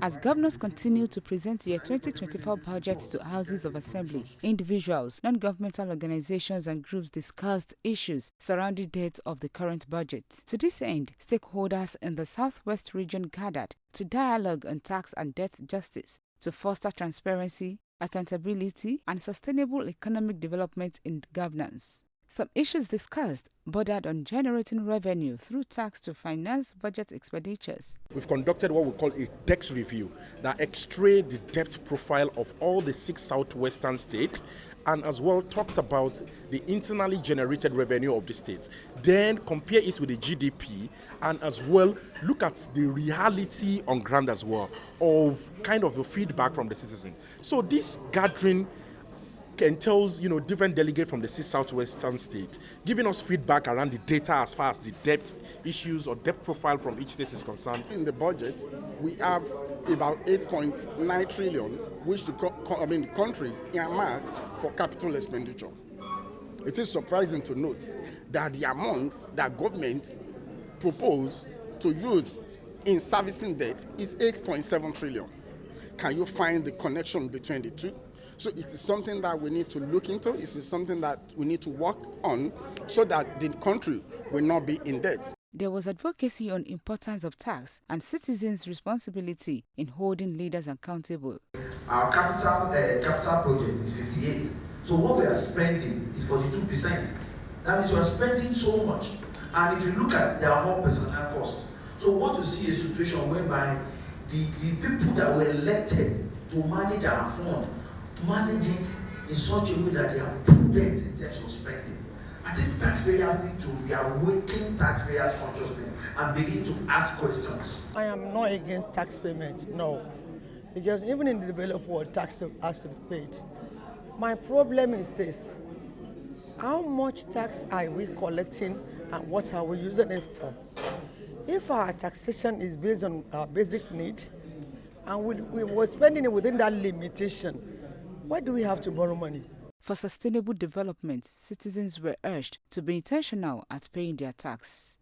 As governors continue to present year 2024 budgets to houses of assembly, individuals, non-governmental organizations and groups discussed issues surrounding debt of the current budget. To this end, stakeholders in the Southwest region gathered to dialogue on tax and debt justice to foster transparency, accountability, and sustainable economic development in governance. Some issues discussed bordered on generating revenue through tax to finance budget expenditures. We've conducted what we call a debt review that x-rays the debt profile of all the 6 southwestern states and as well talks about the internally generated revenue of the states. Then compare it with the GDP and as well look at the reality on ground as well of kind of the feedback from the citizen. So this gathering entails, different delegates from the 6 southwestern states, giving us feedback around the data as far as the debt issues or debt profile from each state is concerned. In the budget, we have about 8.9 trillion, which the country earmarked for capital expenditure. It is surprising to note that the amount that government proposed to use in servicing debt is 8.7 trillion. Can you find the connection between the two? So it is something that we need to look into. It is something that we need to work on so that the country will not be in debt. There was advocacy on importance of tax and citizens' responsibility in holding leaders accountable. Our capital project is 58. So what we are spending is 42%. That means we are spending so much. And if you look at their whole personnel cost, so we want to see a situation whereby the people that were elected to manage our fund manage it in such a way that they are prudent in terms of spending. I think taxpayers need to be awakening taxpayers' consciousness and begin to ask questions. I am not against tax payment, no. Because even in the developed world, tax has to be paid. My problem is this: how much tax are we collecting and what are we using it for? If our taxation is based on our basic need and we were spending it within that limitation, why do we have to borrow money? For sustainable development, citizens were urged to be intentional at paying their tax.